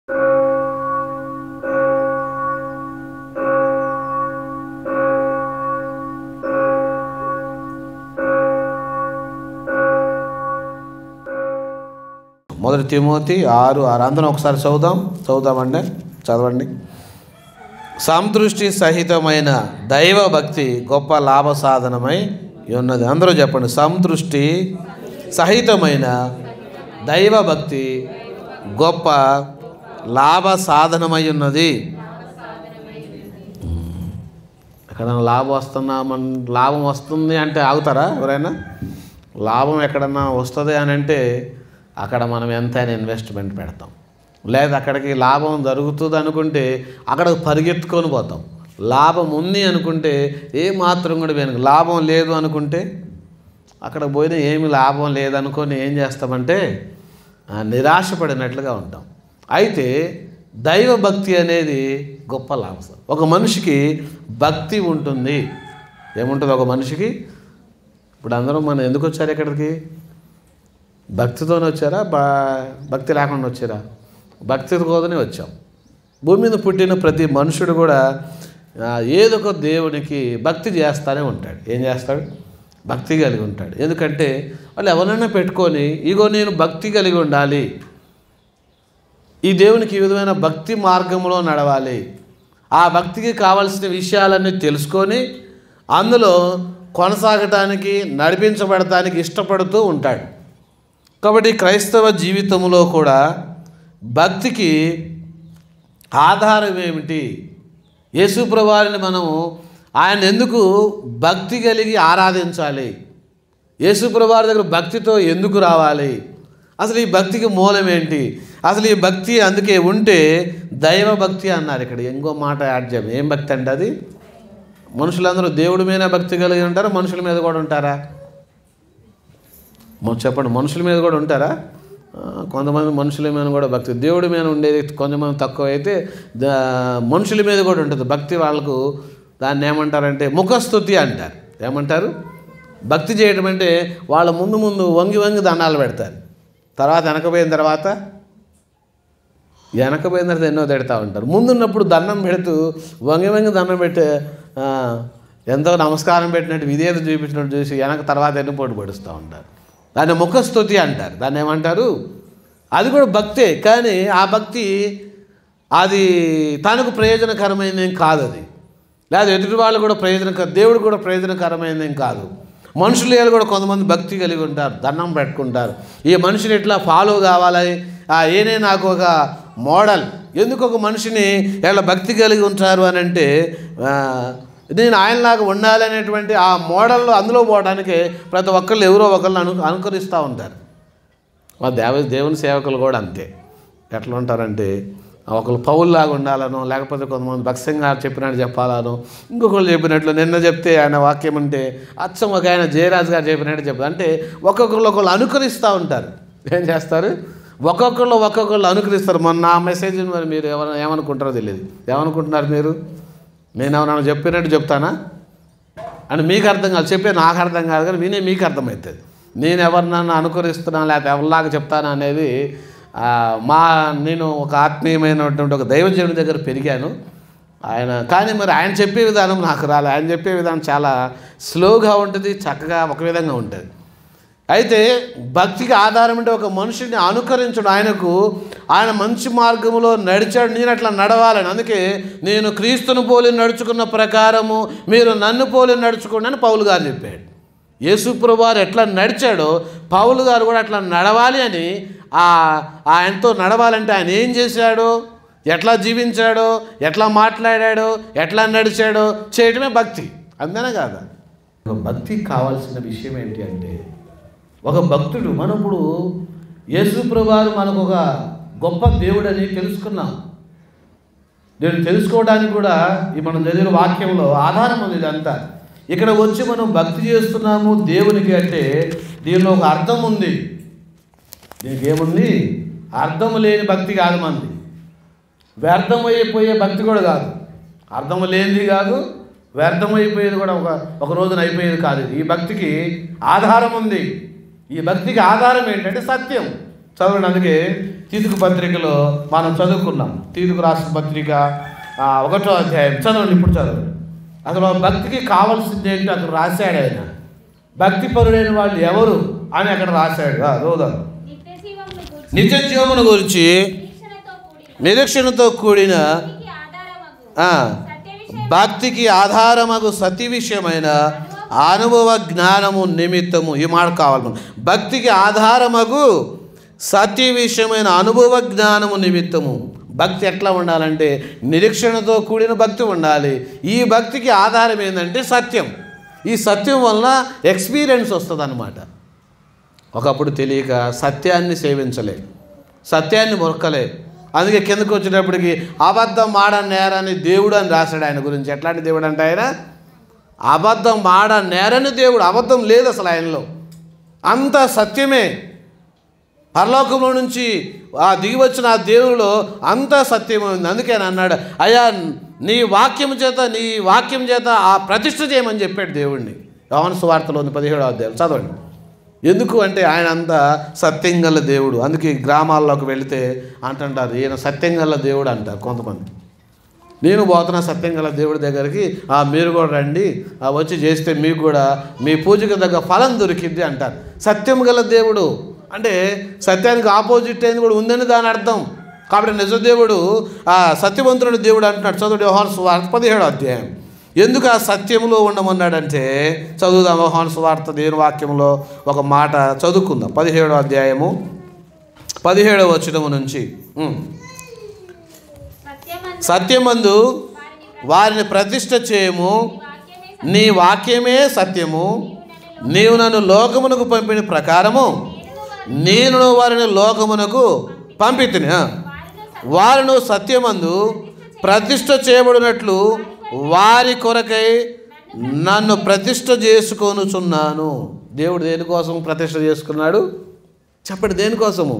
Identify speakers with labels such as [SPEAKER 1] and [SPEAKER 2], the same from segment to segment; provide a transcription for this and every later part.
[SPEAKER 1] మొదటి తిమోతి 6:6 అందరం ఒకసారి చదువుదామండి. చదవండి. సంతృష్టి సహితమైన దైవ భక్తి గొప్ప లాభ సాధనమై ఉన్నది. అందరూ చెప్పండి. సంతృష్టి సహితమైన దైవ భక్తి గొప్ప లాభ సాధనమై ఉన్నది. ఎక్కడన్నా లాభం వస్తుంది అంటే ఆగుతారా ఎవరైనా? లాభం ఎక్కడన్నా వస్తుంది అని అంటే అక్కడ మనం ఎంతైనా ఇన్వెస్ట్మెంట్ పెడతాం. లేదా అక్కడికి లాభం జరుగుతుంది అనుకుంటే అక్కడికి పరిగెత్తుకొని పోతాం. లాభం ఉంది అనుకుంటే ఏమాత్రం కూడా వెనుక, లాభం లేదు అనుకుంటే అక్కడ పోయినా ఏమి లాభం లేదనుకొని ఏం చేస్తామంటే నిరాశపడినట్లుగా ఉంటాం. అయితే దైవ భక్తి అనేది గొప్ప లాభం. ఒక మనిషికి భక్తి ఉంటుంది. ఏముంటుంది ఒక మనిషికి? ఇప్పుడు అందరూ మనం ఎందుకు వచ్చారు ఇక్కడికి? భక్తితోనే వచ్చారా? భక్తి లేకుండా వచ్చారా? భక్తితోనే వచ్చాం. భూమి మీద పుట్టిన ప్రతి మనుషుడు కూడా ఏదో ఒక దేవునికి భక్తి చేస్తూనే ఉంటాడు. ఏం చేస్తాడు? భక్తి కలిగి ఉంటాడు. ఎందుకంటే వాళ్ళు ఎవరైనా పెట్టుకొని ఇగో నేను భక్తి కలిగి ఉండాలి, ఈ దేవునికి ఈ విధమైన భక్తి మార్గంలో నడవాలి, ఆ భక్తికి కావలసిన విషయాలన్నీ తెలుసుకొని అందులో కొనసాగటానికి నడిపించబడటానికి ఇష్టపడుతూ ఉంటాడు. కాబట్టి క్రైస్తవ జీవితంలో కూడా భక్తికి ఆధారం ఏమిటి? యేసుప్రభువుని మనము ఆయన ఎందుకు భక్తి కలిగి ఆరాధించాలి? యేసుప్రభువు దగ్గర భక్తితో ఎందుకు రావాలి? అసలు ఈ భక్తికి మూలం ఏంటి? అసలు ఈ భక్తి అందుకే ఉంటే దైవ భక్తి అన్నారు. ఇక్కడ ఇంకో మాట యాడ్ చేయం. ఏం భక్తి అంటే అది? మనుషులందరూ దేవుడి మీద భక్తి కలిగి ఉంటారా? మనుషుల మీద కూడా ఉంటారా? చెప్పండి. మనుషుల మీద కూడా ఉంటారా? కొంతమంది మనుషుల మీద కూడా భక్తి, దేవుడి మీద ఉండేది కొంతమంది తక్కువ. అయితే మనుషుల మీద కూడా ఉంటుంది భక్తి. వాళ్ళకు దాన్ని ఏమంటారంటే ముఖస్తుతి అంటారు. ఏమంటారు? భక్తి చేయడం అంటే వాళ్ళ ముందు వంగి దండాలు పెడతారు. తర్వాత వెనకపోయిన తర్వాత ఎన్నో తిడతా ఉంటారు. ముందున్నప్పుడు దండం పెడుతూ వంగి దండం పెట్టి ఎంతో నమస్కారం పెట్టినట్టు విధేయత చూపించినట్టు చూసి తర్వాత ఎన్నుపోటు పడుస్తూ ఉంటారు. దాన్ని ముఖస్తుతి అంటారు. దాన్ని ఏమంటారు? అది కూడా భక్తే. కానీ ఆ భక్తి అది తనకు ప్రయోజనకరమైనదేం కాదు. అది లేదా ఎదుటి వాళ్ళు కూడా దేవుడు కూడా ప్రయోజనకరమైనదేం కాదు. మనుషులు కూడా కొంతమంది భక్తి కలిగి ఉంటారు, దండం పెట్టుకుంటారు. ఈ మనిషిని ఎట్లా ఫాలో కావాలి, ఏనే నాకు ఒక మోడల్. ఎందుకు ఒక మనిషిని ఎలా భక్తి కలిగి ఉంటారు అని అంటే నేను ఆయనలాగా ఉండాలి అనేటువంటి ఆ మోడల్లో అందులో పోవడానికి ప్రతి ఒక్కళ్ళు ఎవరో ఒకళ్ళు అనుకరిస్తూ ఉంటారు. దేవుని సేవకులు కూడా అంతే. ఎట్లా ఉంటారంటే ఒకళ్ళు పౌల్లాగా ఉండాలనో, లేకపోతే కొంతమంది భక్సింగ్ గారు చెప్పినట్టు చెప్పాలనో, ఇంకొకళ్ళు చెప్పినట్లు నిన్న చెప్తే ఆయన వాక్యం ఉంటే అచ్చం ఒక ఆయన జయరాజు గారు చెప్పినట్టు చెప్పారు. అంటే ఒకళ్ళు అనుకరిస్తూ ఉంటారు. ఏం చేస్తారు? ఒక్కొక్కళ్ళు అనుకరిస్తారు. మొన్న ఆ మెసేజ్ మరి మీరు ఏమనుకుంటారో తెలియదు. ఏమనుకుంటున్నారు మీరు? నేను ఎవరైనా చెప్పినట్టు చెప్తానా అని మీకు అర్థం కాదు. చెప్పే నాకు అర్థం కాదు, కానీ వినే మీకు అర్థమవుతుంది. నేను ఎవరినన్నా అనుకరిస్తున్నా లేకపోతే ఎవరిలాగా చెప్తానా అనేది నేను ఒక ఆత్మీయమైనటువంటి ఒక దైవజనుడి దగ్గర పెరిగాను. కానీ మరి ఆయన చెప్పే విధానం నాకు రాలే. ఆయన చెప్పే విధానం చాలా స్లోగా ఉంటుంది, చక్కగా ఒక విధంగా ఉంటుంది. అయితే భక్తికి ఆధారం అంటే ఒక మనిషిని అనుకరించడం. ఆయన మంచి మార్గంలో నడిచాడు, నేను అట్లా నడవాలని. అందుకే నేను క్రీస్తును పోలి నడుచుకున్న ప్రకారము మీరు నన్ను పోలి నడుచుకోండి అని పౌలు గారు చెప్పాడు. యేసుప్రభువు వారు ఎట్లా నడిచాడో పౌలు గారు కూడా అట్లా నడవాలి అని, ఆయనతో నడవాలంటే ఆయన ఏం చేశాడో, ఎట్లా జీవించాడో, ఎట్లా మాట్లాడాడో, ఎట్లా నడిచాడో చేయడమే భక్తి. అంతేనా కాదా? భక్తికి కావాల్సిన విషయం ఏంటి అంటే ఒక భక్తుడు ఇప్పుడు యేసుప్రభువు వారు మనకు ఒక గొప్ప దేవుడని తెలుసుకున్నాం. నేను తెలుసుకోవడానికి కూడా ఈ మనం చదివిన వాక్యంలో ఆధారం ఉంది. ఇదంతా ఇక్కడ వచ్చి మనం భక్తి చేస్తున్నాము దేవునికి అంటే దీనిలో ఒక అర్థం ఉంది. దీనికి ఏముంది? అర్థం లేని భక్తి కాదు మంది. వ్యర్థమైపోయే భక్తి కూడా కాదు. అర్థం లేనిది కాదు, వ్యర్థమైపోయేది కూడా ఒక రోజున అయిపోయేది కాదు. ఈ భక్తికి ఆధారం ఉంది. ఈ భక్తికి ఆధారం ఏంటంటే సత్యం. చదవండి. అందుకే తీతుకు పత్రికలో మనం చదువుకున్నాం. తీతుకు రాసిన పత్రిక 1వ అధ్యాయం చదవండి. ఇప్పుడు చదవండి. అసలు భక్తికి కావాల్సింది ఏంటో అక్కడ రాశాడు ఆయన. భక్తి పరుడైన వాళ్ళు ఎవరు అని అక్కడ రాశాడు. రోజు నిత్య జీవమును గురించి నిరీక్షణతో కూడిన భక్తికి ఆధారమగు సత్య విషయమైన అనుభవ జ్ఞానము నిమిత్తము. ఈ మాట కావాలి. భక్తికి ఆధారమగు సత్య విషయమైన అనుభవ జ్ఞానము నిమిత్తము. భక్తి ఎట్లా ఉండాలంటే నిరీక్షణతో కూడిన భక్తి ఉండాలి. ఈ భక్తికి ఆధారం ఏంటంటే సత్యం. ఈ సత్యం వలన ఎక్స్పీరియన్స్ వస్తుంది అన్నమాట. ఒకప్పుడు తెలియక సత్యాన్ని సేవించలే, సత్యాన్ని మొరకలే. అందుకే కిందకు వచ్చేటప్పటికి అబద్ధం ఆడ నేరని దేవుడు అని రాశాడు ఆయన గురించి. ఎట్లాంటి దేవుడు అంటే ఆయన అబద్ధం ఆడ నేరని దేవుడు. అబద్ధం లేదు అసలు ఆయనలో, అంత సత్యమే. పరలోకంలో నుంచి దిగి వచ్చిన ఆ దేవునిలో అంత సత్యం ఉంది. అందుకే అన్నాడు, అయ్యా నీ వాక్యం చేత ఆ ప్రతిష్ఠ చేయమని చెప్పాడు దేవుడిని. యోహాను సువార్తలో 17వ అధ్యాయం చదవండి. ఎందుకు అంటే ఆయన అంత సత్యం గల దేవుడు. అందుకే గ్రామాల్లోకి వెళితే అంటుంటారు ఈయన సత్యం గల దేవుడు అంటారు కొంతమంది. నేను పోతున్నా సత్యం గల దేవుడి దగ్గరికి, మీరు కూడా రండి, వచ్చి చేస్తే మీకు కూడా మీ పూజకు తగ్గ ఫలం దొరికిద్ది అంటారు. సత్యం గల దేవుడు అంటే సత్యానికి ఆపోజిట్ అయింది కూడా ఉందని దాని అర్థం. కాబట్టి నిజదేవుడు సత్యవంతుడు దేవుడు అంటున్నాడు. చదువుడు యోహాను సువార్త 17వ అధ్యాయం. ఎందుకు ఆ సత్యంలో ఉండమన్నాడంటే చదువుదాం. యోహాను సువార్త దేవుని వాక్యంలో ఒక మాట చదువుకుందాం. 17వ అధ్యాయము 17వ వచనము నుంచి. సత్యమందు వారిని ప్రతిష్ఠ చేయము, నీ వాక్యమే సత్యము, నీవు నన్ను లోకమునకు పంపిన ప్రకారము నేను వారిని లోకమునకు పంపితిని. వారిను సత్యమందు ప్రతిష్ఠ చేయబడినట్లు వారి కొరకై నన్ను ప్రతిష్ఠ చేసుకొనుచున్నాను. దేవుడు దేనికోసం ప్రతిష్ఠ చేసుకున్నాడు చెప్పండి? దేనికోసము?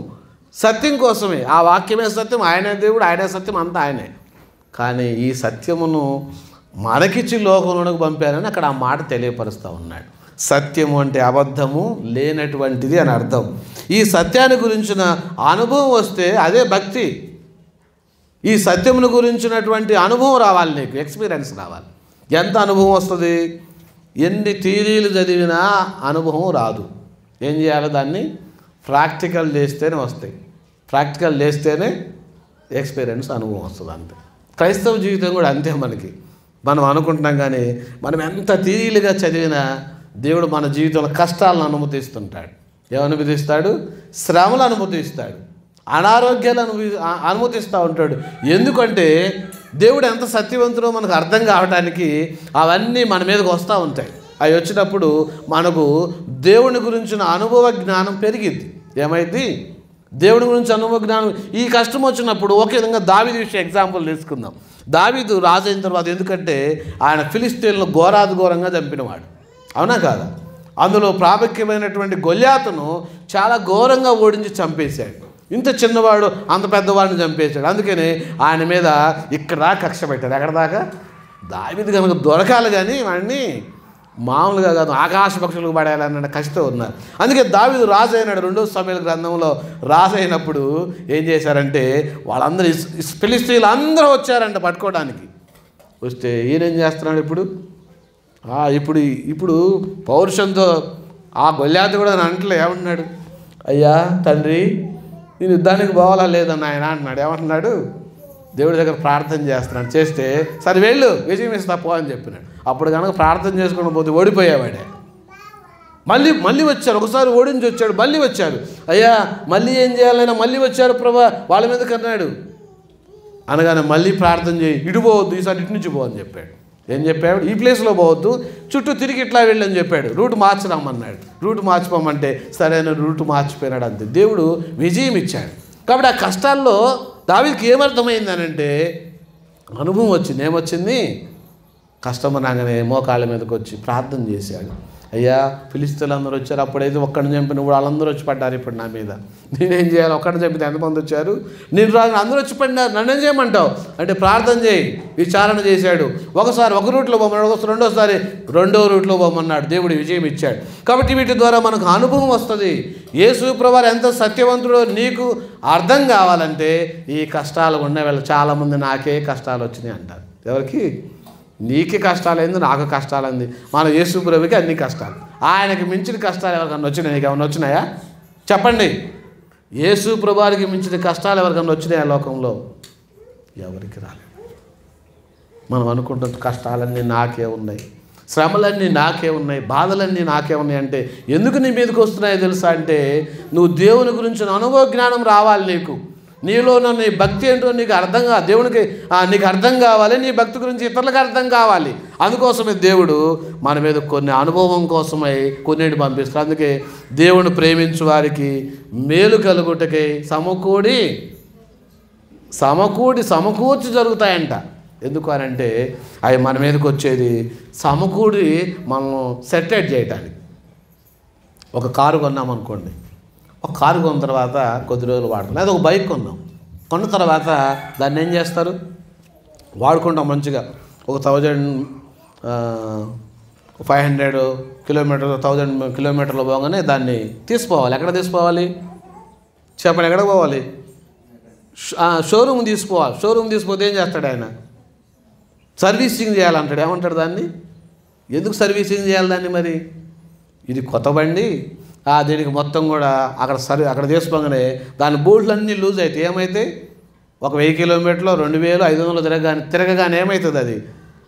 [SPEAKER 1] సత్యం కోసమే. ఆ వాక్యమే సత్యం, ఆయనే దేవుడు, ఆయనే సత్యం, అంతా ఆయనే. కానీ ఈ సత్యమును మనకిచ్చి లోకంలోకి పంపారని అక్కడ ఆ మాట తెలియపరుస్తూ ఉన్నాడు. సత్యము అంటే అబద్ధము లేనటువంటిది అని అర్థం. ఈ సత్యాన్ని గురించిన అనుభవం వస్తే అదే భక్తి. ఈ సత్యమును గురించినటువంటి అనుభవం రావాలి, నీకు ఎక్స్పీరియన్స్ రావాలి. ఎంత అనుభవం వస్తుంది? ఎన్ని థియరీలు చదివినా అనుభవం రాదు. ఏం చేయాలి? దాన్ని ప్రాక్టికల్ చేస్తేనే వస్తాయి. ప్రాక్టికల్ చేస్తేనే ఎక్స్పీరియన్స్, అనుభవం వస్తుంది. అంతే. క్రైస్తవ జీవితం కూడా అంతే. మనం అనుకుంటున్నాం కానీ మనం ఎంత థియరీలుగా చదివినా దేవుడు మన జీవితంలో కష్టాలను అనుమతిస్తుంటాడు. ఏమనుమతిస్తాడు? శ్రమలు అనుమతిస్తాడు, అనారోగ్యాలు అనుమతిస్తూ ఉంటాడు. ఎందుకంటే దేవుడు ఎంత సత్యవంతుడో మనకు అర్థం కావడానికి అవన్నీ మన మీదకి వస్తూ ఉంటాయి. అవి వచ్చినప్పుడు మనకు దేవుని గురించిన అనుభవ జ్ఞానం పెరిగిద్ది. ఏమైంది? దేవుడి గురించి అనుభవ జ్ఞానం. ఈ కష్టం వచ్చినప్పుడు ఒకే విధంగా దావీదు విషయం ఎగ్జాంపుల్ తీసుకుందాం. దావీదు రాజు అయిన తర్వాత, ఎందుకంటే ఆయన ఫిలిస్తీన్లను ఘోరంగా చంపినవాడు, అవునా కాదా? అందులో ప్రాముఖ్యమైనటువంటి గొల్యాతును చాలా ఘోరంగా ఓడించి చంపేశాడు. ఇంత చిన్నవాడు అంత పెద్దవాడిని చంపేశాడు. అందుకని ఆయన మీద ఇక్కడ దాకా కక్ష పెట్టాడు. ఎక్కడ దాకా? దావీదు కనుక దొరకాలి కానీ వాడిని మామూలుగా కాదు, ఆకాశ పక్షులకు పడేయాలన్న కష్టం ఉన్నారు. అందుకే దావీదు రాజు అయినాడు. 2వ సమూయేలు గ్రంథంలో రాజు అయినప్పుడు ఏం చేశారంటే వాళ్ళందరూ ఫిలిస్తీన్లు అందరూ వచ్చారంట పట్టుకోవడానికి. వస్తే ఈయనేం చేస్తున్నాడు ఇప్పుడు పౌరుషంతో ఆ గొల్యాతు కూడా అంటలే. ఏమంటున్నాడు? అయ్యా తండ్రి, నేను యుద్ధానికి పోవాలా లేదన్న ఆయన అంటున్నాడు. ఏమంటున్నాడు? దేవుడి దగ్గర ప్రార్థన చేస్తున్నాడు. చేస్తే సరే వెళ్ళు, విజయం ఇస్తా పో అని చెప్పినాడు. అప్పుడు కనుక ప్రార్థన చేసుకుని పోతే ఓడిపోయేవాడే. మళ్ళీ వచ్చారు. ఒకసారి ఓడించి వచ్చాడు, మళ్ళీ వచ్చాడు. అయ్యా మళ్ళీ ఏం చేయాలైనా మళ్ళీ వచ్చారు ప్రభా వాళ్ళ మీదకి అన్నాడు. అనగానే మళ్ళీ ప్రార్థన చేయి, ఇటు పోవద్దు, ఈసారి ఇటు నుంచి పోవని చెప్పాడు. ఏం చెప్పాడు? ఈ ప్లేస్లో పోవద్దు, చుట్టూ తిరిగి ఇట్లా వెళ్ళని చెప్పాడు. రూట్ మార్చిరామన్నాడు. రూట్ మార్చిపోమంటే సరైన రూట్ మార్చిపోయినాడు. అంతే. దేవుడు విజయం ఇచ్చాడు. కాబట్టి ఆ కష్టాల్లో దావీదుకి ఏమర్థమైందనంటే అనుభవం వచ్చింది. ఏమొచ్చింది? కష్టం రాగానే మోకాళ్ళ మీదకి వచ్చి ప్రార్థన చేశాడు. అయ్యా ఫిలిస్తీన్లు అందరూ వచ్చారు, అప్పుడైతే ఒక్కడిని చంపిన కూడా వాళ్ళందరూ వచ్చి పడ్డారు ఇప్పుడు నా మీద, నేనేం చేయాలి? ఒక్కడిని చంపితే ఎంతమంది వచ్చారు? నేను రాను, అందరూ వచ్చి పడినారు, నన్నేం చేయమంటావు అంటే ప్రార్థన చేయి. విచారణ చేశాడు. ఒకసారి ఒక రూట్లో పోమన్నాడు, రెండోసారి రెండో రూట్లో పోమన్నాడు. దేవుడు విజయం ఇచ్చాడు. కాబట్టి వీటి ద్వారా మనకు అనుభవం వస్తుంది. యేసు ప్రభువు ఎంత సత్యవంతుడో నీకు అర్థం కావాలంటే ఈ కష్టాలు ఉన్న వాళ్ళు చాలామంది నాకే కష్టాలు వచ్చినాయి అంటారు. ఎవరికి? నీకే కష్టాలైంది, నాకు కష్టాలైంది. మన యేసు ప్రభువుకి అన్ని కష్టాలు. ఆయనకి మించిన కష్టాలు ఎవరికన్నా వచ్చినాయి? నీకు ఏమన్నా వచ్చినాయా చెప్పండి? యేసు ప్రభువుకి మించిన కష్టాలు ఎవరికన్నా వచ్చినాయా లోకంలో? ఎవరికి రాలేదు. మనం అనుకుంటున్న కష్టాలన్నీ నాకే ఉన్నాయి, శ్రమలన్నీ నాకే ఉన్నాయి, బాధలన్నీ నాకే ఉన్నాయి అంటే ఎందుకు నీ మీదకి వస్తున్నాయో తెలుసా? అంటే నువ్వు దేవుని గురించిన అనుభవ జ్ఞానం రావాలి నీకు. నీలో నీ భక్తి ఏంటో నీకు అర్థం కావాలి, దేవునికి నీకు అర్థం కావాలి, నీ భక్తి గురించి ఇతరులకు అర్థం కావాలి. అందుకోసమే దేవుడు మన మీద కొన్ని అనుభవం కోసమై కొన్నిటి పంపిస్తాడు. అందుకే దేవుని ప్రేమించు వారికి మేలు కలుగుటకై సమకూర్చి జరుగుతాయంట. ఎందుకు అని అంటే అవి మన మీదకి వచ్చేది సమకూడి మనం సెటిల్ చేయటానికి. ఒక కారు కొన్నాం అనుకోండి, ఒక కారు కొన్న తర్వాత కొద్ది రోజులు వాడతాం. లేదా ఒక బైక్ కొన్న తర్వాత దాన్ని ఏం చేస్తారు? వాడుకుంటాం మంచిగా. ఒక 1500 కిలోమీటర్లు 1000 కిలోమీటర్లు పోగానే దాన్ని తీసుకోవాలి. ఎక్కడ తీసుకోవాలి చెప్పండి? ఎక్కడ పోవాలి? షోరూమ్ తీసుకోవాలి. షోరూమ్ తీసుకుపోతే ఏం చేస్తాడు ఆయన? సర్వీసింగ్ చేయాలంటాడు. ఏమంటాడు దాన్ని? ఎందుకు సర్వీసింగ్ చేయాలి దాన్ని? మరి ఇది కొత్త బండి, దీనికి మొత్తం కూడా అక్కడ తీసుకోగానే దాని బోల్ట్లన్నీ లూజ్ అవుతాయి. ఏమైతే ఒక 1000 కిలోమీటర్లు 2500 తిరగగానే ఏమవుతుంది? అది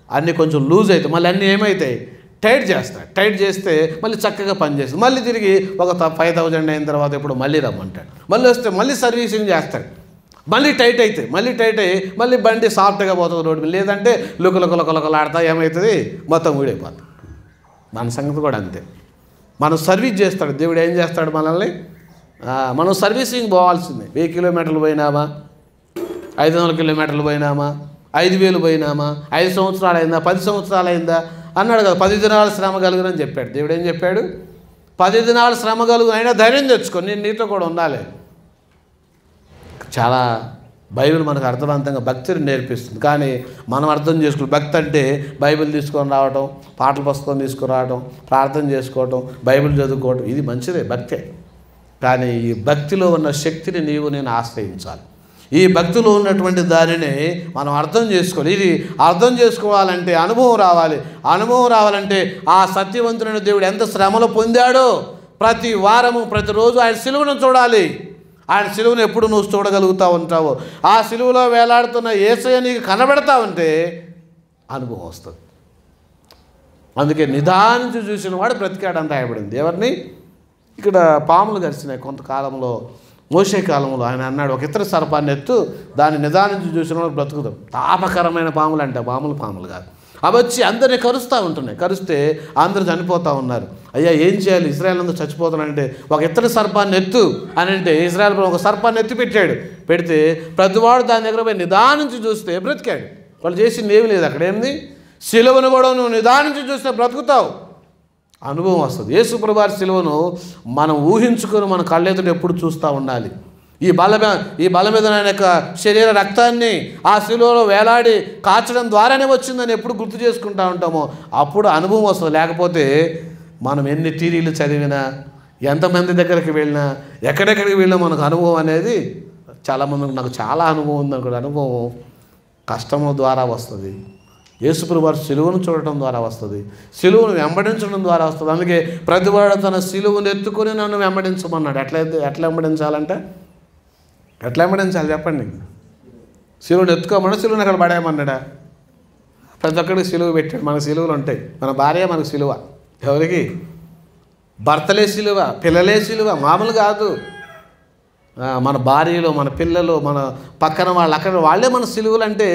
[SPEAKER 1] అన్నీ కొంచెం లూజ్ అవుతాయి. మళ్ళీ అన్నీ ఏమవుతాయి? టైట్ చేస్తాడు. టైట్ చేస్తే మళ్ళీ చక్కగా పనిచేస్తుంది. మళ్ళీ తిరిగి ఒక 5000 అయిన తర్వాత ఇప్పుడు మళ్ళీ రమ్మంటాడు. మళ్ళీ వస్తే మళ్ళీ సర్వీసింగ్ చేస్తాడు. మళ్ళీ టైట్ అవుతాయి. మళ్ళీ బండి సాఫ్ట్గా పోతుంది రోడ్డు మీద. లేదంటే లుకలుకలుకలుకలాడుతా ఏమవుతుంది? మొత్తం ఊడైపోతుంది. మన సంగతి కూడా అంతే. మనం సర్వీస్ చేస్తాడు దేవుడు. ఏం చేస్తాడు మనల్ని? మనం సర్వీసింగ్ పోవాల్సిందే. 1000 కిలోమీటర్లు పోయినామా, 500 కిలోమీటర్లు పోయినామా, 5000 పోయినామా, 5 సంవత్సరాలు అయిందా, 10 సంవత్సరాలు అయిందా అన్నాడు కదా. 10 దినాలు శ్రమ కలుగునని చెప్పాడు దేవుడు. ఏం చెప్పాడు? 10 దినాలు శ్రమ కలుగు, అయినా ధైర్యం తెచ్చుకో, నేను నీతో కూడా ఉండాలి. చాలా బైబిల్ మనకు అర్థవంతంగా భక్తిని నేర్పిస్తుంది. కానీ మనం అర్థం చేసుకోవాలి. భక్తి అంటే బైబిల్ తీసుకొని రావటం, పాటల పుస్తకం తీసుకురావటం, ప్రార్థన చేసుకోవటం, బైబిల్ చదువుకోవటం, ఇది మంచిదే, భక్తే. కానీ ఈ భక్తిలో ఉన్న శక్తిని నేను ఆశ్రయించాలి. ఈ భక్తిలో ఉన్నటువంటి దానిని మనం అర్థం చేసుకోవాలి. ఇది అర్థం చేసుకోవాలంటే అనుభవం రావాలి. అనుభవం రావాలంటే ఆ సత్యవంతుడైన దేవుడు ఎంత శ్రమలు పొందాడో ప్రతి వారము ప్రతిరోజు ఆయన సిలువను చూడాలి. ఆయన సిలువను ఎప్పుడు నువ్వు చూడగలుగుతూ ఉంటావో, ఆ సిలువలో వేలాడుతున్న యేసయ్య నీకు కనబడతా ఉంటే అనుభవం వస్తుంది. అందుకే నిదానించి చూసిన వాడు బ్రతికాడంత రాయబడింది. ఎవరిని? ఇక్కడ పాములు గరిచినాయి కొంతకాలంలో, మోషే కాలంలో. ఆయన అన్నాడు, ఒక ఇతర సర్పాన్ని ఎత్తు, దాన్ని నిదానించి చూసిన వాడు బ్రతుకుతాం. తాపకరమైన పాములు అంటే పాములు కాదు. అవి వచ్చి అందరినీ కరుస్తూ ఉంటున్నాయి. కరిస్తే అందరూ చనిపోతూ ఉన్నారు. అయ్యా ఏం చేయాలి? ఇజ్రాయెల్ అందరూ చచ్చిపోతున్నారంటే ఒక ఇతర సర్పాన్ని ఎత్తు అని అంటే ఇజ్రాయెల్ ఒక సర్పాన్ని ఎత్తి పెట్టాడు. పెడితే ప్రతివాడు దాని దగ్గర పోయి నిదానించి చూస్తే బ్రతికాడు. వాళ్ళు చేసింది ఏమి లేదు. అక్కడ ఏంది? సిలువను కూడా నువ్వు నిదానించి చూస్తే బ్రతుకుతావు. అనుభవం వస్తుంది. యేసు ప్రభువారి సిలువను మనం ఊహించుకొని మన కళ్ళెదుట ఎప్పుడు చూస్తూ ఉండాలి. ఈ బల మీద ఆయన యొక్క శరీర రక్తాన్ని ఆ శిలువలో వేలాడి కాచడం ద్వారానే వచ్చిందని ఎప్పుడు గుర్తు చేసుకుంటూ ఉంటామో అప్పుడు అనుభవం వస్తుంది. లేకపోతే మనం ఎన్ని థియరీలు చదివినా, ఎంతమంది దగ్గరికి వెళ్ళినా, ఎక్కడెక్కడికి వెళ్ళినా మనకు అనుభవం అనేది చాలామందికి, నాకు చాలా అనుభవం ఉంది అనుకో, అనుభవం కష్టము ద్వారా వస్తుంది. యేసుప్రభువు వారి సిలువను చూడటం ద్వారా వస్తుంది. సిలువను వెంబడించడం ద్వారా వస్తుంది. అందుకే ప్రతివాడు తన సిలువను ఎత్తుకొని నన్ను వెంబడించమన్నాడు. ఎట్లా వెంబడించాలంటే ఎట్లా వెంబడించాలి చెప్పండి? సిలువను ఎత్తుకోమన్నా సిలువను అక్కడ పడేయమన్నాడా? ప్రతి ఒక్కడికి సిలువ పెట్టాడు. మన సిలువలు ఉంటాయి. మన భార్య మనకు సిలువ. ఎవరికి? భర్తలే సిలువ, పిల్లలే సిలువ, మామూలు కాదు. మన భార్యలు, మన పిల్లలు, మన పక్కన వాళ్ళు, అక్కడ వాళ్ళే మన సిలువలు. అంటే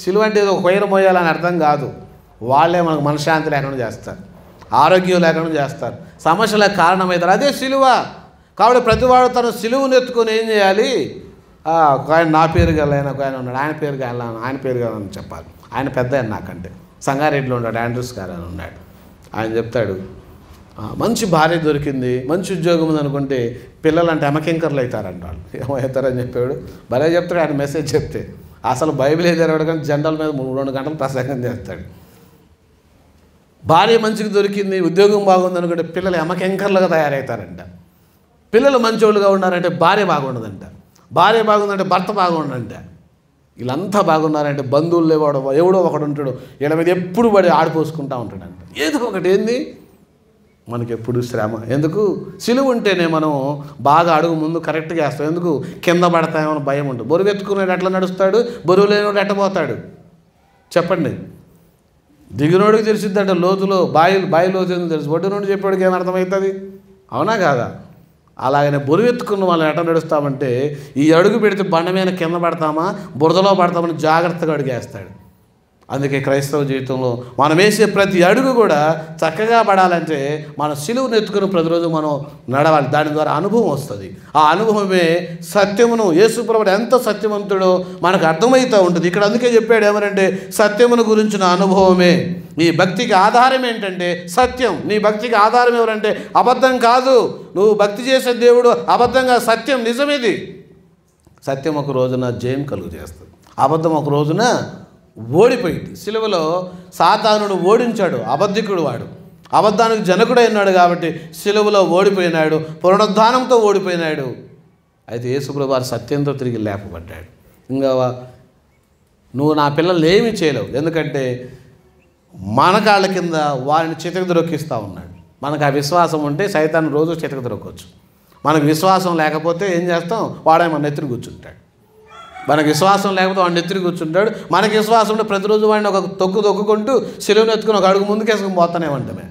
[SPEAKER 1] సిలువ అంటే ఏదో కొయ్యను మోయాలని అర్థం కాదు. వాళ్ళే మనకు మనశ్శాంతి లేకుండా చేస్తారు, ఆరోగ్యం లేకుండా చేస్తారు, సమస్యలకు కారణమవుతారు. అదే సిలువ. కాబట్టి ప్రతివాడు తన సిలువను ఎత్తుకొని ఏం చేయాలి? ఆయన నా పేరు గల ఆయన ఒక ఆయన ఉన్నాడు, ఆయన పేరు కాలని చెప్పాలి. ఆయన పెద్ద ఆయన నాకంటే, సంగారెడ్డిలో ఉన్నాడు, ఆండ్రూస్ గారు అని ఉన్నాడు. ఆయన చెప్తాడు, మంచి భార్య దొరికింది, మంచి ఉద్యోగం ఉంది అనుకుంటే పిల్లలు అంటే ఎమకింకర్లు అవుతారంట. వాళ్ళు ఏమవుతారని చెప్పాడు, భలే చెప్తాడు ఆయన మెసేజ్ చెప్తే. అసలు బైబిల్ ఏదైనా కానీ జెండల మీద 2 గంటలు ప్రసంగం చేస్తాడు. భార్య మంచిగా దొరికింది, ఉద్యోగం బాగుంది అనుకుంటే పిల్లలు ఎమకింకర్లుగా తయారవుతారంట. పిల్లలు మంచోళ్ళుగా ఉన్నారంటే భార్య బాగుండదంట, భార్య బాగుందంటే భర్త బాగుండంట. వీళ్ళంతా బాగున్నారంటే బంధువులు ఎవడో ఒకడు ఉంటాడు, వీళ్ళ మీద ఎప్పుడు పడి ఆడిపోసుకుంటూ ఉంటాడంట. ఏదో ఒకటి ఏంది మనకి ఎప్పుడు శ్రమ. ఎందుకు? సిలువ ఉంటేనే మనం బాగా అడుగు ముందు కరెక్ట్గా వేస్తాం. ఎందుకు? కింద పడతామని భయం ఉంటుంది. బరువు ఎత్తుకునేది ఎట్లా నడుస్తాడు, బరువు లేనివాడు ఎట్టబోతాడు చెప్పండి. దిగినోడికి తెలిసిద్దంటే లోతులో బాయి లోతు తెలుసు, ఒడ్డు నుండి చెప్పేవాడికి ఏం అర్థమవుతుంది? అవునా కాదా? అలాగనే బరువు ఎత్తుకున్న వాళ్ళని ఎట్లా నడుస్తామంటే ఈ అడుగు పెడితే బండ మీద కింద పడతామా బురదలో పడతామని జాగ్రత్తగా అడుగేస్తాడు. అందుకే క్రైస్తవ జీవితంలో మనం వేసే ప్రతి అడుగు కూడా చక్కగా పడాలంటే మన సిలువను ఎత్తుకుని ప్రతిరోజు మనం నడవాలి. దాని ద్వారా అనుభవం వస్తుంది. ఆ అనుభవమే సత్యమును, యేసుప్రభుడు ఎంత సత్యవంతుడో మనకు అర్థమవుతూ ఉంటుంది. ఇక్కడ అందుకే చెప్పాడు ఏమనంటే సత్యమును గురించిన అనుభవమే. నీ భక్తికి ఆధారం ఏంటంటే సత్యం. నీ భక్తికి ఆధారం ఎవరంటే అబద్ధం కాదు. నువ్వు భక్తి చేసే దేవుడు అబద్ధంగా, సత్యం నిజమేది. సత్యం ఒక రోజున జయం కలుగు చేస్తుంది, అబద్ధం ఒక రోజున ఓడిపోయింది. సిలువలో సాతానుడు ఓడించాడు, అబద్ధికుడు వాడు అబద్ధానికి జనకుడై ఉన్నాడు కాబట్టి సిలువలో ఓడిపోయినాడు, పునరుద్ధానంతో ఓడిపోయినాడు. అయితే యేసుప్రభువు వారు సత్యంతో తిరిగి లేపబడ్డాడు. ఇంకా నువ్వు నా పిల్లల్ని ఏమీ చేయలేవు, ఎందుకంటే మన కాళ్ళ కింద వారిని చితక దొరకిస్తూ ఉన్నాడు. మనకు ఆ విశ్వాసం ఉంటే సైతాన్ని రోజు చితక దొరకవచ్చు. మనకు విశ్వాసం లేకపోతే ఏం చేస్తాం? వాడే మన నెత్తిని కూర్చుంటాడు. మనకు విశ్వాసం లేకపోతే వాడిని ఎత్తిరి కూర్చుంటాడు. మనకి విశ్వాసం ఉంటే ప్రతిరోజు వాడిని ఒక తొక్కుకుంటూ సిలువను ఎత్తుకుని ఒక అడుగు ముందుకేసుకుని పోతానే ఉంటామే.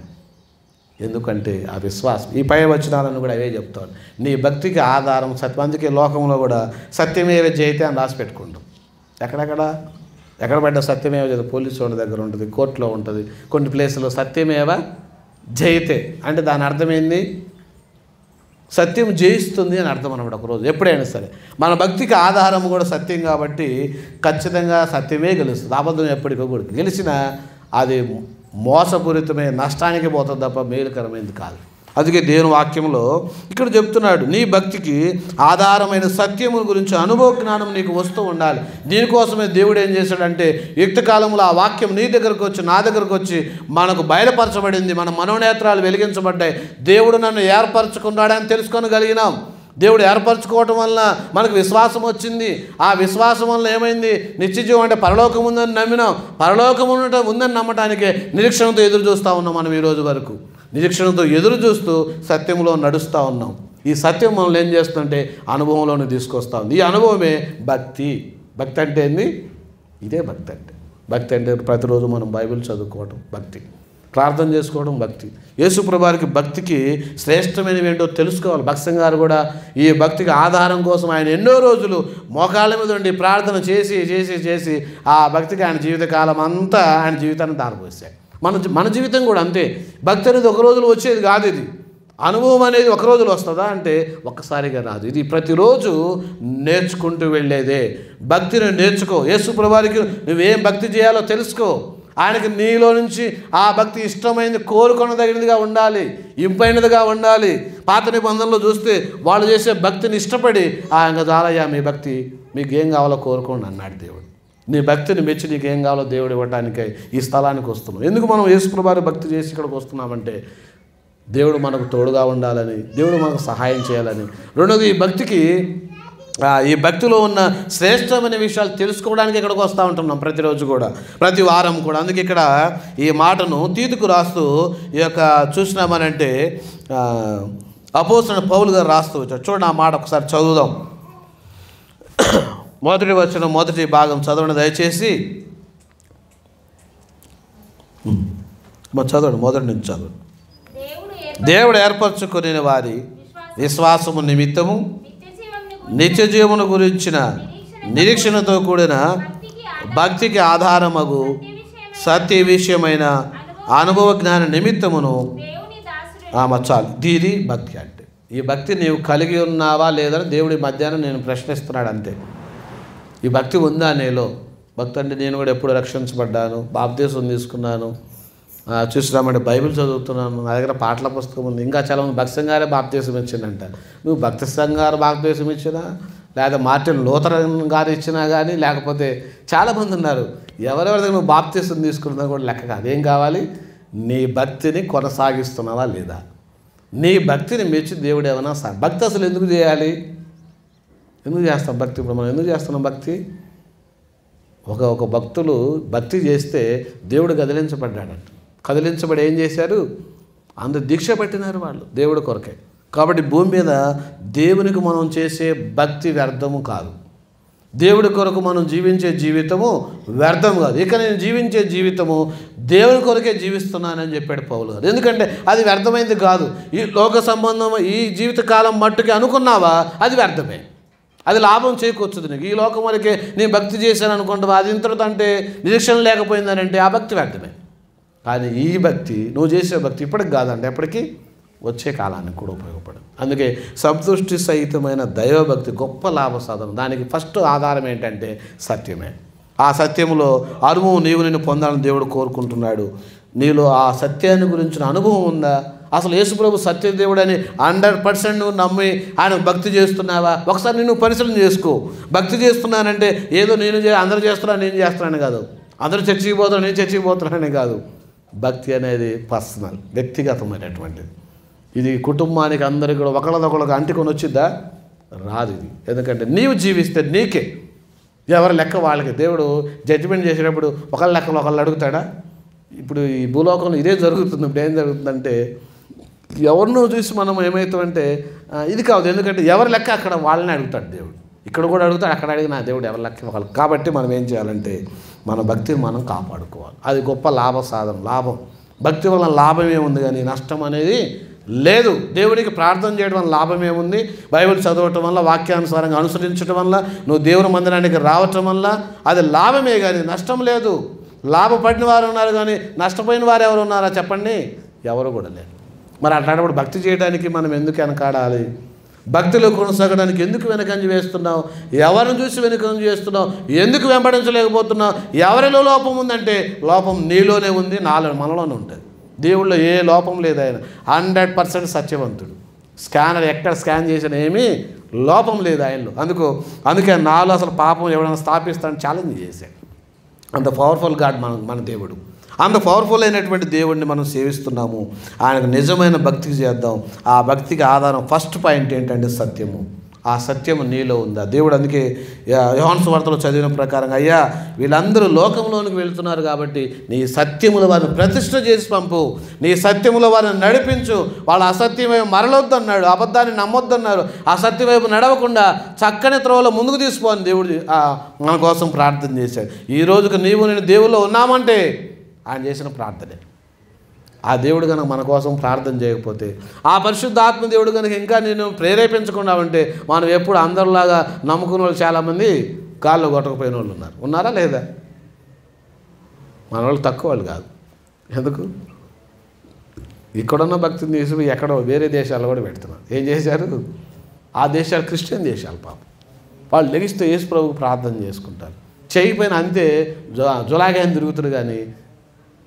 [SPEAKER 1] ఎందుకంటే ఆ విశ్వాసం. ఈ పై వచనాలను కూడా అవే చెప్తాను. నీ భక్తికి ఆధారం సత్యం. అందుకే లోకంలో కూడా సత్యమేవ జయతే అని రాసి పెట్టుకుంటాం. ఎక్కడ పడ్డ సత్యమేవ జయతే పోలీసు వాళ్ళ దగ్గర ఉంటుంది, కోర్టులో ఉంటుంది, కొన్ని ప్లేసుల్లో సత్యమేవ జయతే అంటే దాని అర్థమైంది సత్యం జయిస్తుంది అని అర్థం అన్నమాట. ఒకరోజు ఎప్పుడైనా సరే మన భక్తికి ఆధారం కూడా సత్యం కాబట్టి ఖచ్చితంగా సత్యమే గెలుస్తుంది. అబద్ధం ఎప్పటికో కూడా గెలిచినా అది మోసపూరితమే, నష్టానికి పోతుంది తప్ప మేలుకరమైనది కాదు. అందుకే దేవుని వాక్యంలో ఇక్కడ చెప్తున్నాడు, నీ భక్తికి ఆధారమైన సత్యము గురించి అనుభవ జ్ఞానం నీకు వస్తూ ఉండాలి. దీనికోసమే దేవుడు ఏం చేశాడంటే యుక్త కాలంలో ఆ వాక్యం నీ దగ్గరకు వచ్చి నా దగ్గరకు వచ్చి మనకు బయలుపరచబడింది. మన మనోనేత్రాలు వెలిగించబడ్డాయి. దేవుడు నన్ను ఏర్పరచుకున్నాడని తెలుసుకోగలిగినాం. దేవుడు ఏర్పరచుకోవటం వల్ల మనకు విశ్వాసం వచ్చింది. ఆ విశ్వాసం వల్ల ఏమైంది? నిత్యజీవం అంటే పరలోకం ఉందని నమ్మినాం. పరలోకం ఉందని నమ్మటానికే నిరీక్షణతో ఎదురు చూస్తూ ఉన్నాం. మనం ఈ రోజు వరకు నిరీక్షణతో ఎదురు చూస్తూ సత్యంలో నడుస్తూ ఉన్నాం. ఈ సత్యం మనల్ని ఏం చేస్తుందంటే అనుభవంలోనే తీసుకొస్తా ఉంది. ఈ అనుభవమే భక్తి. భక్తి అంటే ఏంది? ఇదే భక్తి అంటే. భక్తి అంటే ప్రతిరోజు మనం బైబిల్ చదువుకోవడం భక్తి, ప్రార్థన చేసుకోవడం భక్తి. యేసుప్రభువారికి భక్తికి శ్రేష్టమైనవి ఏంటో తెలుసుకోవాలి. భక్తం గారు కూడా ఈ భక్తికి ఆధారం కోసం ఆయన ఎన్నో రోజులు మోకాళ్ళ మీద ఉండి ప్రార్థన చేసి చేసి చేసి ఆ భక్తికి ఆయన జీవితకాలం అంతా ఆయన జీవితాన్ని దారిపోసాడు. మన జీవితం కూడా అంతే. భక్తి అనేది ఒక రోజులో వచ్చేది కాదు. ఇది అనుభవం అనేది ఒక రోజులో వస్తుందా అంటే ఒక్కసారిగా రాదు. ఇది ప్రతిరోజు నేర్చుకుంటూ వెళ్ళేదే. భక్తిని నేర్చుకో. యేసుప్రభువారికి నువ్వేం భక్తి చేయాలో తెలుసుకో. ఆయనకి నీలో నుంచి ఆ భక్తి ఇష్టమైనది, కోరుకొనదగినదిగా ఉండాలి, ఇంపైనదిగా ఉండాలి. పాత నిబంధనలో చూస్తే వాళ్ళు చేసే భక్తిని ఇష్టపడి ఇంకా చాలయ్యా మీ భక్తి, మీకు ఏం కావాలో కోరుకోండి అన్నాడు దేవుడు. నీ భక్తిని మెచ్చి నీకు ఏం కావాలో దేవుడు ఇవ్వడానికై ఈ స్థలానికి వస్తున్నాం. ఎందుకు మనం యేసుప్రభువారి భక్తి చేసి ఇక్కడికి వస్తున్నామంటే దేవుడు మనకు తోడుగా ఉండాలని, దేవుడు మనకు సహాయం చేయాలని. రెండోది ఈ భక్తిలో ఉన్న శ్రేష్టమైన విషయాలు తెలుసుకోవడానికి ఇక్కడికి వస్తూ ఉంటున్నాం ప్రతిరోజు కూడా, ప్రతి వారం కూడా. అందుకే ఇక్కడ ఈ మాటను తీతుకు రాస్తూ ఈ యొక్క చూసినామనంటే అపోస్తలుడైన పౌలు గారు రాస్తూ వచ్చారు. చూడండి ఆ మాట ఒకసారి చదువుదాం. మొదటి వచనం మొదటి భాగం చదవండి దయచేసి. చదవండి, మొదటి నుంచి చదవండి. దేవుడు ఏర్పరచుకునే వారి విశ్వాసము నిమిత్తము నిత్యజీవమును గురించిన నిరీక్షణతో కూడిన భక్తికి ఆధారమగు సత్య విషయమైన అనుభవ జ్ఞాన నిమిత్తమును చాలు. దీని భక్తి అంటే ఈ భక్తి నీవు కలిగి ఉన్నావా లేదని దేవుడి మధ్యాహ్నం నేను ప్రశ్నిస్తున్నాడు అంతే. ఈ భక్తి ఉందా నీలో? భక్తి అంటే నేను కూడా ఎప్పుడు రక్షించబడ్డాను, బాప్తీసం తీసుకున్నాను, చూసినామంటే బైబిల్ చదువుతున్నాను, నా దగ్గర పాటల పుస్తకం ఉంది, ఇంకా చాలామంది భక్తి సంఘారే బాప్తీసం ఇచ్చిందంట. నువ్వు భక్తి సంఘారు బాప్తీసం ఇచ్చినా, లేదా మార్టిన్ లూథరన్ గారు ఇచ్చినా కానీ, లేకపోతే చాలామంది ఉన్నారు, ఎవరెవరి దగ్గర నువ్వు బాప్తీసం తీసుకున్నా కూడా లెక్క కాదు. ఏం కావాలి? నీ భక్తిని కొనసాగిస్తున్నావా లేదా? నీ భక్తిని మెచ్చి దేవుడు ఏమైనా భక్తి అసలు ఎందుకు చేయాలి? ఎందుకు చేస్తాం భక్తి? ఇప్పుడు మనం ఎందుకు చేస్తున్నాం భక్తి? ఒక భక్తులు భక్తి చేస్తే దేవుడు కదిలించబడ్డాడంట. కదిలించబడి ఏం చేశారు? అందరు దీక్ష పెట్టినారు వాళ్ళు దేవుడి కొరకే. కాబట్టి భూమి మీద దేవునికి మనం చేసే భక్తి వ్యర్థము కాదు. దేవుడి కొరకు మనం జీవించే జీవితము వ్యర్థం కాదు. ఇక నేను జీవించే జీవితము దేవుని కొరకే జీవిస్తున్నానని చెప్పాడు పౌలు గారు. ఎందుకంటే అది వ్యర్థమైంది కాదు. ఈ లోక సంబంధం ఈ జీవితకాలం మట్టుకి అనుకున్నావా, అది వ్యర్థమే. అది లాభం చేకూర్చుది నీకు. ఈ లోకం వరకే నేను భక్తి చేశాను అనుకుంటావా, అది ఇంతటితో అంటే నిరీక్షణ లేకపోయిందని అంటే ఆ భక్తి వ్యర్థమే. కానీ ఈ భక్తి, నువ్వు చేసే భక్తి ఇప్పటికి కాదంటే ఎప్పటికీ వచ్చే కాలానికి కూడా ఉపయోగపడదు. అందుకే సంతృష్టి సహితమైన దైవభక్తి గొప్ప లాభ సాధనం. దానికి ఫస్ట్ ఆధారం ఏంటంటే సత్యమే. ఆ సత్యములో అనుభవం నిన్ను పొందాలని దేవుడు కోరుకుంటున్నాడు. నీలో ఆ సత్యాన్ని గురించిన అనుభవం ఉందా? అసలు యేసుప్రభు సత్యదేవుడు అని 100% నువ్వు నమ్మి ఆయన భక్తి చేస్తున్నావా? ఒకసారి నేను పరిశీలన చేసుకో. భక్తి చేస్తున్నానంటే ఏదో అందరూ చేస్తున్నాను నేను చేస్తున్నాను కాదు, అందరూ చర్చికి పోతున్నాను నేను చర్చికి పోతున్నానని కాదు. భక్తి అనేది పర్సనల్, వ్యక్తిగతమైనటువంటిది. ఇది కుటుంబానికి అందరికీ కూడా ఒకళ్ళదొకళ్ళకి అంటుకొని వచ్చిద్దా? రాదు ఇది. ఎందుకంటే నీవు జీవిస్తే నీకే, ఎవరి లెక్క వాళ్ళకి. దేవుడు జడ్జిమెంట్ చేసేటప్పుడు ఒకళ్ళ లెక్కలు ఒకళ్ళు అడుగుతాడా? ఇప్పుడు ఈ భూలోకంలో ఇదే జరుగుతుంది. ఇప్పుడు ఏం జరుగుతుందంటే ఎవరినో చూసి మనం ఏమవుతామంటే ఇది కాదు. ఎందుకంటే ఎవరి లెక్క అక్కడ వాళ్ళని అడుగుతాడు దేవుడు. ఇక్కడ కూడా అడుగుతాడు, అక్కడ అడిగిన దేవుడు ఎవరి లెక్క ఒకళ్ళు. కాబట్టి మనం ఏం చేయాలంటే మన భక్తిని మనం కాపాడుకోవాలి. అది గొప్ప లాభ సాధనం. లాభం, భక్తి వల్ల లాభమే ఉంది కానీ నష్టం అనేది లేదు. దేవుడికి ప్రార్థన చేయడం వల్ల లాభం ఏముంది? బైబిల్ చదవటం వల్ల, వాక్యానుసారంగా అనుసరించడం వల్ల, నువ్వు దేవుని మందిరానికి రావటం వల్ల అది లాభమే కానీ నష్టం లేదు. లాభపడిన వారు ఉన్నారు కానీ నష్టపోయిన వారు ఎవరు ఉన్నారా చెప్పండి? ఎవరు కూడా లేరు. మరి అట్లాంటప్పుడు భక్తి చేయడానికి మనం ఎందుకు వెనకాడాలి? భక్తిలో కొనసాగడానికి ఎందుకు వెనకంజ వేస్తున్నావు? ఎవరిని చూసి వెనకంజ చేస్తున్నావు? ఎందుకు వెంబడించలేకపోతున్నావు? ఎవరిలో లోపం ఉందంటే లోపం నీలోనే ఉంది, మనలోనే ఉంటుంది. దేవుళ్ళో ఏ లోపం లేదు. ఆయన 100% సత్యవంతుడు. స్కానర్ ఎక్కడ స్కాన్ చేసినా ఏమీ లోపం లేదు ఆయనలో. అందుకే నాలో అసలు పాపం ఎవరైనా స్థాపిస్తానని ఛాలెంజ్ చేశాడు. అంత పవర్ఫుల్ గాడ్ మన దేవుడు. అంత పవర్ఫుల్ అయినటువంటి దేవుడిని మనం సేవిస్తున్నాము. ఆయనకు నిజమైన భక్తికి చేద్దాం. ఆ భక్తికి ఆధారం ఫస్ట్ పాయింట్ ఏంటంటే సత్యము. ఆ సత్యము నీలో ఉందా? దేవుడు అందుకే యోహాను సువార్తలో చదివిన ప్రకారంగా, అయ్యా వీళ్ళందరూ లోకంలోనికి వెళుతున్నారు కాబట్టి నీ సత్యముల వారిని ప్రతిష్ఠ చేసి పంపు, నీ సత్యముల వారిని నడిపించు. వాళ్ళు అసత్యం వైపు మరలొద్దన్నాడు, అబద్ధాన్ని నమ్మొద్దన్నారు. అసత్యం వైపు నడవకుండా చక్కని త్రోవలో ముందుకు తీసుకోని దేవుడు మన కోసం ప్రార్థన చేశాడు. ఈ రోజుకు నేను దేవుల్లో ఉన్నామంటే ఆయన చేసిన ప్రార్థనే. ఆ దేవుడు కనుక మన కోసం ప్రార్థన చేయకపోతే, ఆ పరిశుద్ధాత్మ దేవుడు కనుక ఇంకా నేను ప్రేరేపించకుండా ఉంటే, మనం ఎప్పుడు అందరిలాగా నమ్ముకున్న వాళ్ళు చాలామంది కాళ్ళు కొట్టకపోయిన వాళ్ళు ఉన్నారా లేదా? మన వాళ్ళు తక్కువ వాళ్ళు కాదు. ఎందుకు? ఇక్కడున్న భక్తిని తీసుకు ఎక్కడో వేరే దేశాల్లో కూడా పెడుతున్నారు. ఏం చేశారు? ఆ దేశాలు క్రిస్టియన్ దేశాలు. పాపం వాళ్ళు లెగిస్తే యేసు ప్రభువుకు ప్రార్థన చేసుకుంటారు. చేయకపోయినా అంతే జులాగాయని తిరుగుతారు కానీ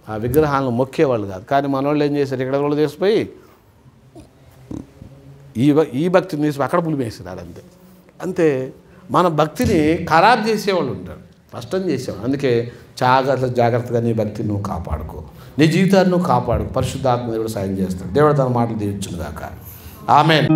[SPEAKER 1] ఆ విగ్రహాలను మొక్కేవాళ్ళు కాదు. కానీ మన వాళ్ళు ఏం చేశారు? ఇక్కడ కూడా తీసిపోయి ఈ భక్తిని తీసి అక్కడ పులిమేసినారు. అంతే మన భక్తిని ఖరాబ్ చేసేవాళ్ళు ఉంటారు, నష్టం చేసేవాళ్ళు. అందుకే జాగ్రత్తగా నీ భక్తిని నువ్వు కాపాడుకో, నీ జీవితాన్ని నువ్వు కాపాడుకో. పరిశుద్ధాత్మ దేవుడు సాయం చేస్తాడు. దేవుడు తన మాటలు దీవించును గాక. ఆమేన్.